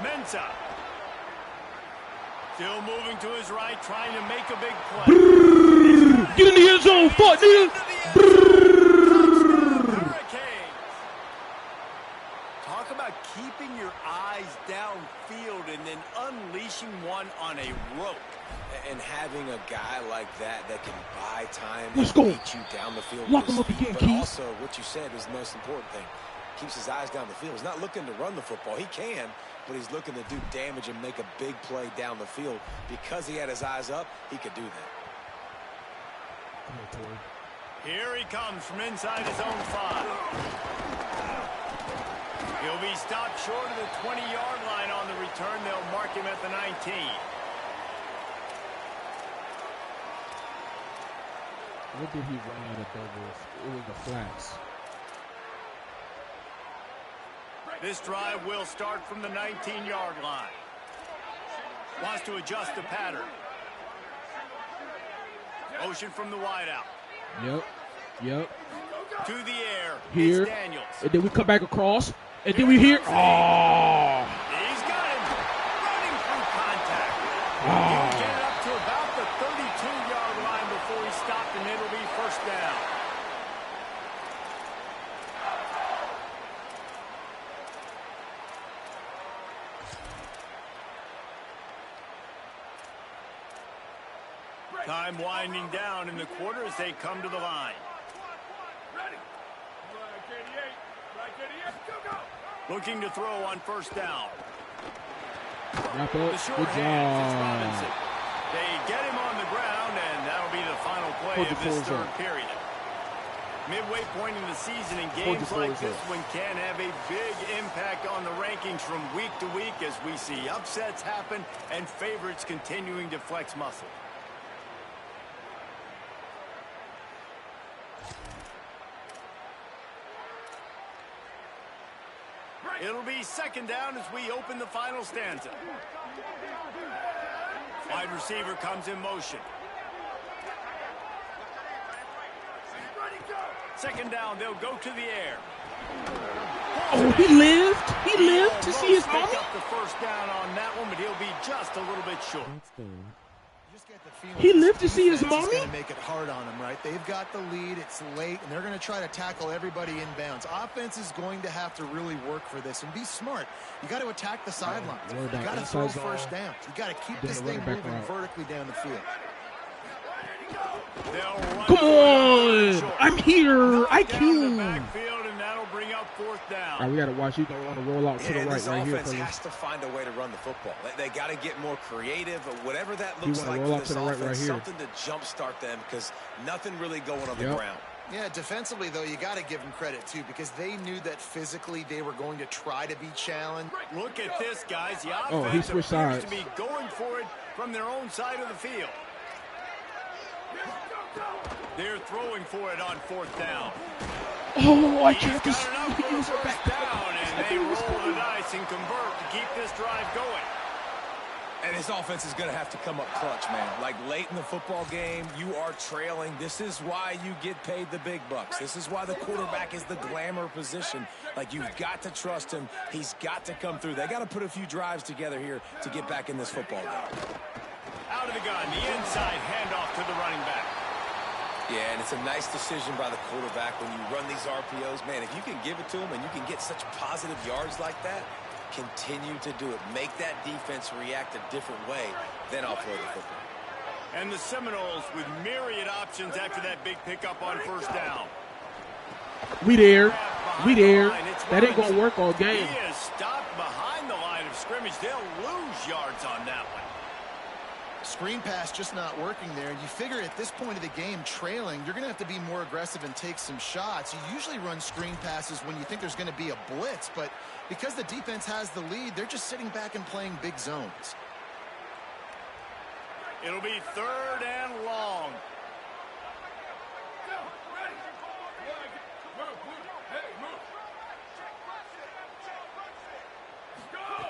Mensa. Still moving to his right, trying to make a big play. Get in the end zone, fuck, nigga. Hurricanes. Talk about keeping your eyes downfield and then unleashing one on a rope. And having a guy like that can buy time Let's and go. beat you down the field. Lock with him his up feet. again, But Keith. also, what you said is the most important thing. Keeps his eyes down the field. He's not looking to run the football. He can, but he's looking to do damage and make a big play down the field. Because he had his eyes up, he could do that. Come on, Tori. Here he comes from inside his own 5. He'll be stopped short of the 20-yard line on the return. They'll mark him at the 19. What did he run out of doubles? It was the flats. This drive will start from the 19-yard line. Wants to adjust the pattern. Motion from the wideout. Yep. To the air. Here. It's Daniels. And then we come back across. And then we hear, oh. He's got him. Running through contact. He'll get it up to about the 32-yard line before he stopped, and it'll be 1st down. Time winding down in the quarter as they come to the line. Looking to throw on 1st down. Wrap The up. short Good hands, it's job. Robinson. They get him on the ground, and that'll be the final play of this 3rd period. Midway point in the season, and games like this one can have a big impact on the rankings from week to week as we see upsets happen and favorites continuing to flex muscle. It'll be 2nd down as we open the final stanza. Wide receiver comes in motion. 2nd down, they'll go to the air. Oh, he lived. He lived to see his Pick mommy. up the 1st down on that one, but he'll be just a little bit short. Next game. Just get the feeling He this lived to see his defense is mommy? going to make it hard on him, right? They've got the lead. It's late, and they're going to try to tackle everybody inbounds. Offense is going to have to really work for this and be smart. You got to attack the sidelines. worry You about got to throw inside zone. 1st down. You got to keep Then this the thing running back moving route. vertically down the field. They'll run Come for it on. short. I'm here. I Knocked down the can. backfield, and that'll bring up 4th down. All right, we got to watch. He's going to want to roll out to the And right this here, offense fellas. has to find a way to run the football. They got to get more creative, or whatever that You looks wanna like roll for out this to the right offense, here. something to jumpstart them because nothing really going on the Yep. ground. Yeah, defensively, though, you got to give them credit, too, because they knew that physically they were going to try to be challenged. Look at this, guys. The Oh, he offense switched appears sides. to be going for it from their own side of the field. They're throwing for it on 4th down. Oh, I He's can't got just. enough for the 1st down, and they roll the dice and convert to keep this drive going. And his offense is going to have to come up clutch, man. Like late in the football game, you are trailing. This is why you get paid the big bucks. This is why the quarterback is the glamour position. Like, you've got to trust him. He's got to come through. They got to put a few drives together here to get back in this football game. Out of the gun, the inside handoff to the running back. Yeah, and it's a nice decision by the quarterback when you run these RPOs. Man, if you can give it to them and you can get such positive yards like that, continue to do it. Make that defense react a different way, then I'll throw the football. And the Seminoles with myriad options after that big pickup on first down. We there. We there. That ain't going to work all game. He is stopped behind the line of scrimmage. They'll lose yards on that one. Screen pass just not working there. You figure at this point of the game, trailing, you're going to have to be more aggressive and take some shots. You usually run screen passes when you think there's going to be a blitz, but because the defense has the lead, they're just sitting back and playing big zones. It'll be 3rd and long.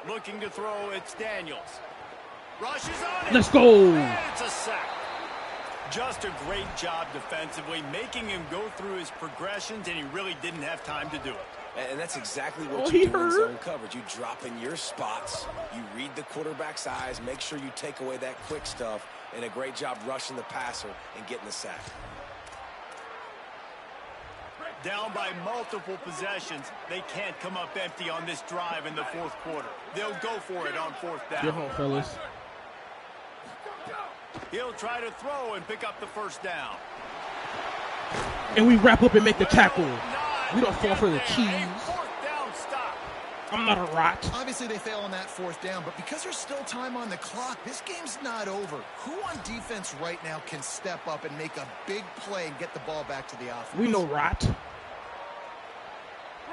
Looking to throw, it's Daniels. Rushes on it. Let's go. And it's a sack. Just a great job defensively, making him go through his progressions, and he really didn't have time to do it. And that's exactly what you do in zone coverage. You drop in your spots, you read the quarterback's eyes, make sure you take away that quick stuff, and a great job rushing the passer and getting the sack. Down by multiple possessions, they can't come up empty on this drive in the 4th quarter. They'll go for it on 4th down. Get home, fellas. He'll try to throw and pick up the 1st down. And we wrap up and make the tackle. We don't fall for the cheese. 4th down stop. I'm not a rot. Obviously, they fail on that 4th down, but because there's still time on the clock, this game's not over. Who on defense right now can step up and make a big play and get the ball back to the offense? We know rot.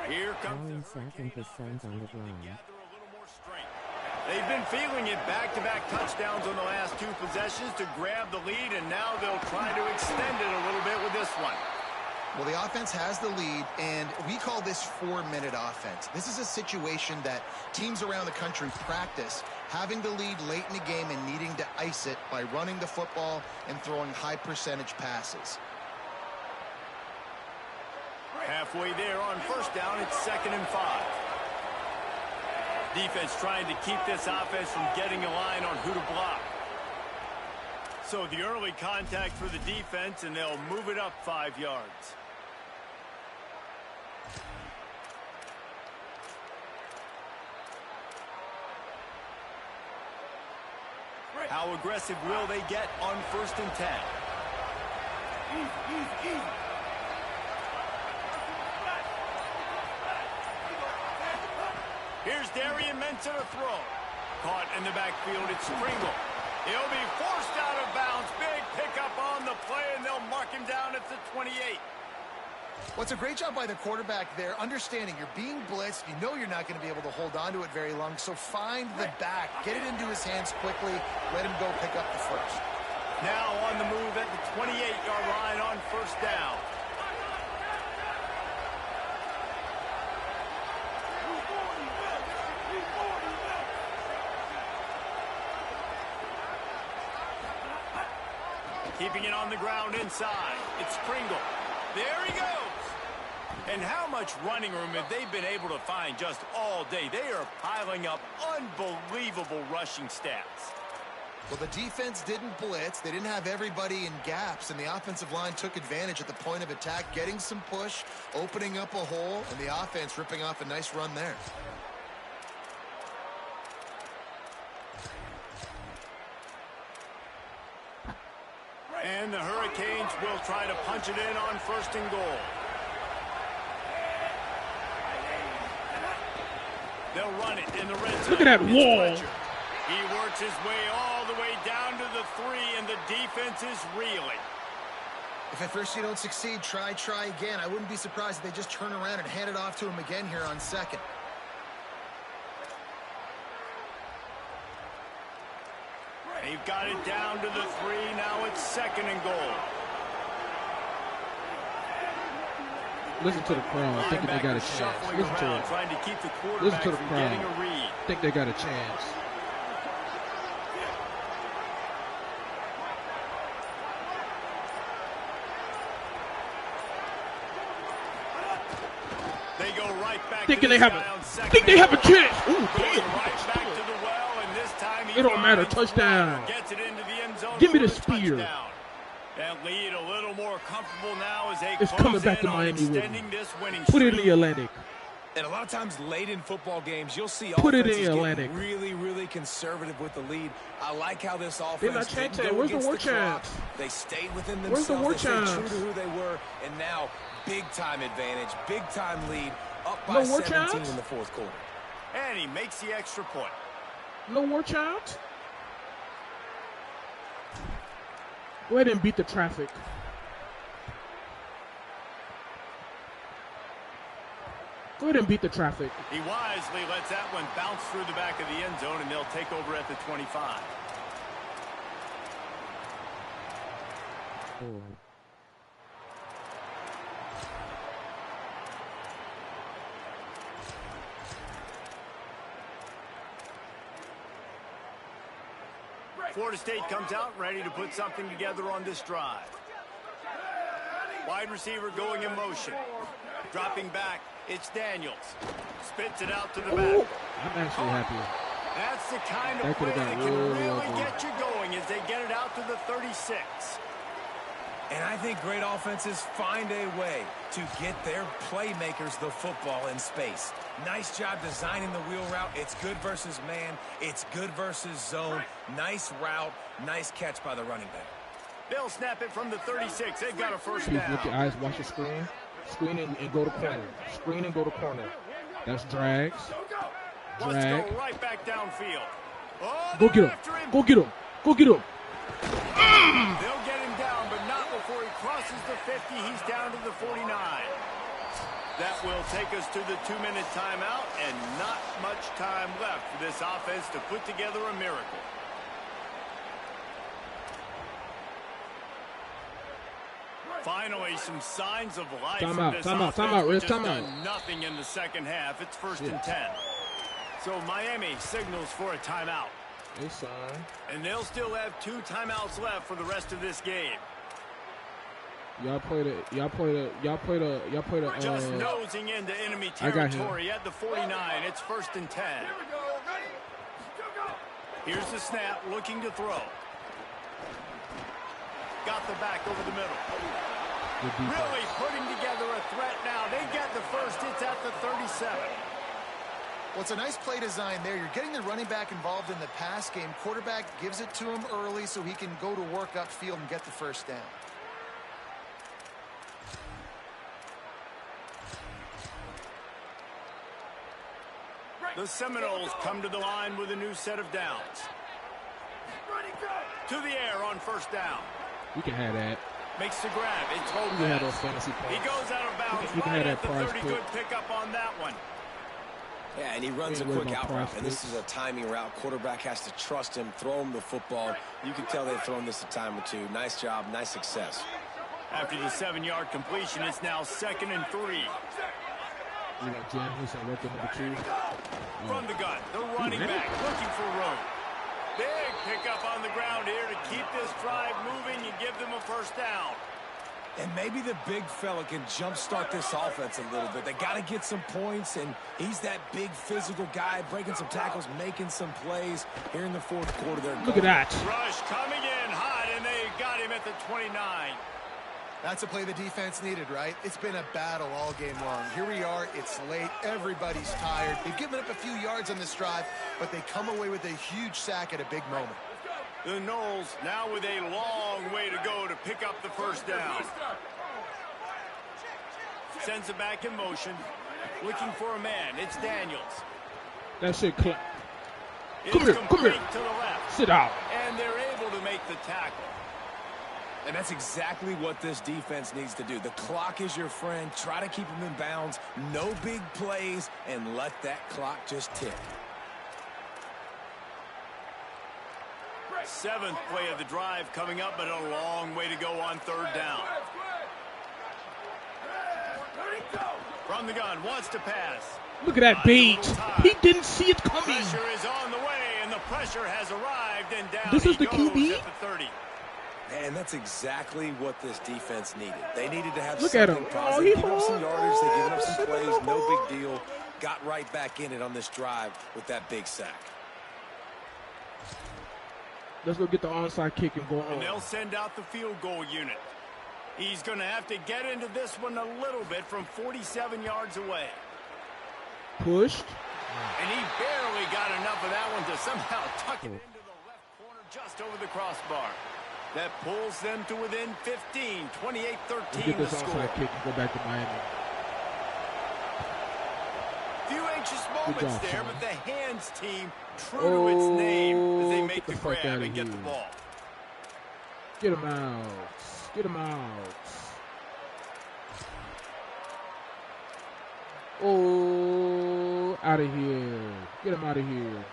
Here comes Allen the Sack and his sons on the run. They've been feeling it, back-to-back touchdowns on the last 2 possessions to grab the lead, and now they'll try to extend it a little bit with this one. Well, the offense has the lead, and we call this 4-minute offense. This is a situation that teams around the country practice, having the lead late in the game and needing to ice it by running the football and throwing high-percentage passes. Halfway there on 1st down, it's 2nd and 5. Defense trying to keep this offense from getting a line on who to block. So the early contact for the defense, and they'll move it up 5 yards. How aggressive will they get on 1st and 10? Here's Darian Mensa to throw. Caught in the backfield, it's Pringle. He'll be forced out of bounds. Big pickup on the play, and they'll mark him down at the 28. Well, it's a great job by the quarterback there, understanding you're being blitzed. You know you're not going to be able to hold on to it very long, so find the back. Get it into his hands quickly. Let him go pick up the 1st. Now on the move at the 28-yard line on 1st down. Keeping it on the ground inside. It's Pringle. There he goes. And how much running room have they been able to find just all day? They are piling up unbelievable rushing stats. Well, the defense didn't blitz. They didn't have everybody in gaps, and the offensive line took advantage at the point of attack, getting some push, opening up a hole, and the offense ripping off a nice run there. And the Hurricanes will try to punch it in on 1st and goal. They'll run it in the red zone. Look at that wall. He works his way all the way down to the 3, and the defense is reeling. If at first you don't succeed, try again. I wouldn't be surprised if they just turn around and hand it off to him again here on 2nd. They've got it down to the 3. Now it's 2nd and goal. Listen to the crowd, thinking they got a chance. Listen to it. Trying to keep the quarterback Listen to the from getting a crowd. read. Think they got a chance. They go right back Thinking to they have think they have a chance. Ooh, Going damn. right back to the well, and this time he It don't matter. finds Touchdown. one, gets it into the end zone. Give me the for a spear. touchdown. That lead a little more comfortable now as they It's close coming back in to on Miami with extending me. this winning Put it streak. in the Atlantic. And a lot of times late in football games, you'll see Put it in offenses the get Atlantic. really, really conservative with the lead. I like how this offense They're not didn't chanting. go Where's the against war the clock. chants? They stayed within Where's the themselves. war They stayed true chants? to who they were. And now, big-time advantage, big-time lead, up by No war 17 chants? in the fourth quarter. And he makes the extra point. No war chant? Go ahead and beat the traffic. Go ahead and beat the traffic. He wisely lets that one bounce through the back of the end zone, and they'll take over at the 25. 4. Florida State comes out ready to put something together on this drive. Wide receiver going in motion. Dropping back, it's Daniels. Spits it out to the back. I'm actually happy. That's the kind of That play could've that got can really really ugly. get you going as they get it out to the 36. And I think great offenses find a way to get their playmakers the football in space. Nice job designing the wheel route. It's good versus man. It's good versus zone. Nice route. Nice catch by the running back. They'll snap it from the 36. They've got a first Please look your down. eyes, watch the screen. Screen and go to corner. Screen and go to corner. That's drags. Wants Drag. to go right back downfield. Oh, Go they're get him. after him. Go get him. Go get him. They'll get him down, but not before he crosses the 50. He's down to the 49. That will take us to the 2-minute timeout, and not much time left for this offense to put together a miracle. Finally, some signs of life Time from out, this time out, offense, time out, which Riz, has time done out. nothing in the second half. It's first and 10. So Miami signals for a timeout. Hey, son. And they'll still have 2 timeouts left for the rest of this game. Y'all played a Just nosing into enemy I got him. territory at the 49. It's first and 10. Here's the snap, looking to throw. Got the back over the middle. Really putting together a threat now. They get the first. It's at the 37. Well, it's a nice play design there. You're getting the running back involved in the pass game. Quarterback gives it to him early so he can go to work upfield and get the first down. The Seminoles come to the line with a new set of downs. To the air on first down. You can have that. Makes the grab. It's You can have those Lopez. fantasy He points. goes out of bounds You can right have at that the prize 30. pick. Good pickup on that one. Yeah, and he runs a Ain't worried quick about out route, prize and this picks. is a timing route. Quarterback has to trust him, throw him the football. You can tell they've thrown this a time or two. Nice job, nice success. After the 7-yard completion, it's now 2nd and 3. You got Jan Houston working number 2. From the gun, the running back looking for room. Big pickup on the ground here to keep this drive moving and give them a first down. And maybe the big fella can jumpstart this offense a little bit. They got to get some points, and he's that big physical guy, breaking some tackles, making some plays. Here in the fourth quarter, they're Look at that. Rush coming in hot, and they got him at the 29. That's a play the defense needed, right? It's been a battle all game long. Here we are. It's late. Everybody's tired. They've given up a few yards on this drive, but they come away with a huge sack at a big moment. The Noles now with a long way to go to pick up the first down. Sends it back in motion. Looking for a man. It's Daniels. That shit clean. It's Come here, complete to the left. Sit down. And they're able to make the tackle. And that's exactly what this defense needs to do. The clock is your friend. Try to keep them in bounds. No big plays, and let that clock just tick. 7th play of the drive coming up, but a long way to go on 3rd down. From the gun, wants to pass. Look at that bait. He didn't see it coming. Pressure is on the way, and the pressure has arrived, and down This he is the goes QB? at the 30. And that's exactly what this defense needed. They needed to have Look at something him. positive. Oh, he Give up some hung. yardage. They've given up some Oh, plays. No big deal. Got right back in it on this drive with that big sack. Let's go get the onside kick and go And home. they'll send out the field goal unit. He's going to have to get into this one a little bit from 47 yards away. Pushed. And he barely got enough of that one to somehow tuck it into the left corner just over the crossbar. That pulls them to within 15, 28-13 Get the this score. onside kick and go back to Miami. Few anxious moments job, there, son. but the hands team true to its name as they make get the the fuck grab outta and get the here. ball. Get him out. Get him out. Oh, out of here. Get him out of here.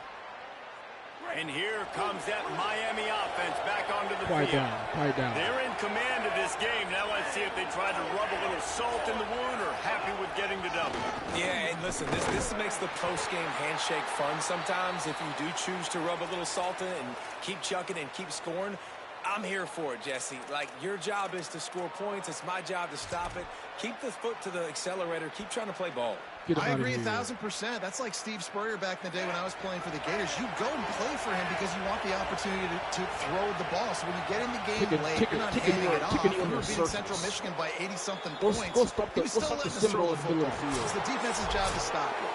And here comes that Miami offense back onto the Quiet field. down. Quiet down. They're in command of this game. Now let's see if they try to rub a little salt in the wound or happy with getting the W. Yeah, and listen, this makes the post-game handshake fun sometimes. If you do choose to rub a little salt in it and keep chucking and keep scoring, I'm here for it, Jesse. Like, your job is to score points. It's my job to stop it. Keep the foot to the accelerator. Keep trying to play ball. I agree 1,000%. That's like Steve Spurrier back in the day when I was playing for the Gators. You go and play for him because you want the opportunity to throw the ball. So when you get in the game late, you're not handing it off. We were beating Central Michigan by 80-something points. He was still letting us throw the football. It's the defense's job to stop it.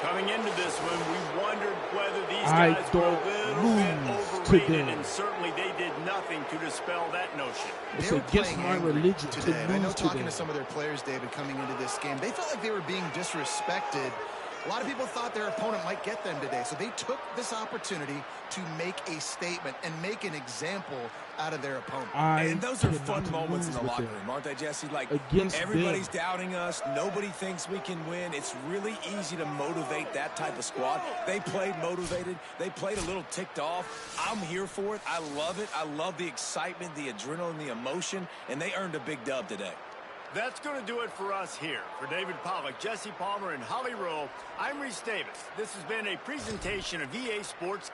Coming into this one, we wondered whether these guys were a little bit overrated, and certainly they did nothing to dispel that notion. It's against my religion today. to I know lose talking today. to some of their players, David, coming into this game, they felt like they were being disrespected. A lot of people thought their opponent might get them today, so they took this opportunity to make a statement and make an example out of their opponent. And those are fun moments in the locker room, aren't they, Jesse? Like, everybody's doubting us. Nobody thinks we can win. It's really easy to motivate that type of squad. They played motivated. They played a little ticked off. I'm here for it. I love it. I love the excitement, the adrenaline, the emotion, and they earned a big dub today. That's going to do it for us here. For David Pollack, Jesse Palmer, and Holly Rowe, I'm Reese Davis. This has been a presentation of EA Sports.